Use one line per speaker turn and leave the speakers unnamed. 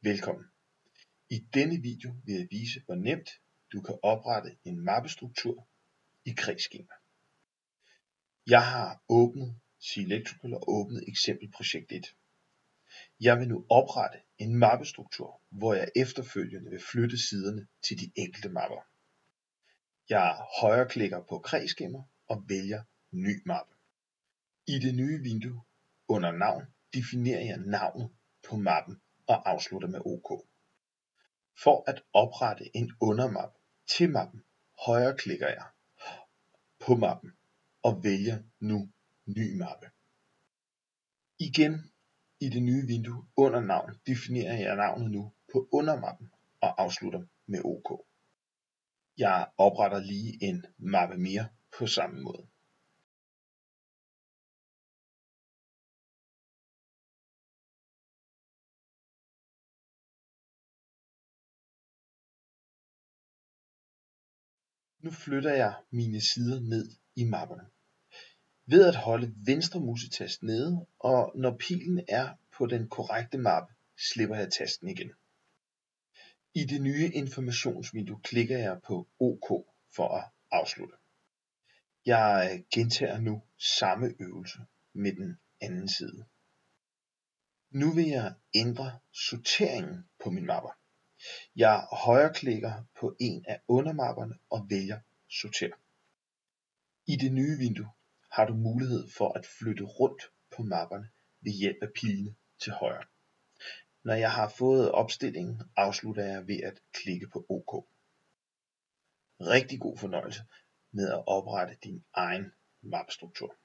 Velkommen. I denne video vil jeg vise, hvor nemt du kan oprette en mappestruktur i kredsskema. Jeg har åbnet SeeElectrical og åbnet eksempelprojekt 1. Jeg vil nu oprette en mappestruktur, hvor jeg efterfølgende vil flytte siderne til de enkelte mapper. Jeg højreklikker på kredsskema og vælger ny mappe. I det nye vindue under navn definerer jeg navnet på mappen og afslutter med OK. For at oprette en undermappe til mappen, højreklikker jeg på mappen og vælger nu ny mappe. Igen i det nye vindue under navn definerer jeg navnet nu på undermappen og afslutter med OK. Jeg opretter lige en mappe mere på samme måde. Nu flytter jeg mine sider ned i mapperne. Ved at holde venstre musetast nede, og når pilen er på den korrekte mappe, slipper jeg tasten igen. I det nye informationsvindue klikker jeg på OK for at afslutte. Jeg gentager nu samme øvelse med den anden side. Nu vil jeg ændre sorteringen på mine mapper. Jeg højreklikker på en af undermapperne og vælger sorter. I det nye vindue har du mulighed for at flytte rundt på mapperne ved hjælp af pilene til højre. Når jeg har fået opstillingen, afslutter jeg ved at klikke på OK. Rigtig god fornøjelse med at oprette din egen mappestruktur.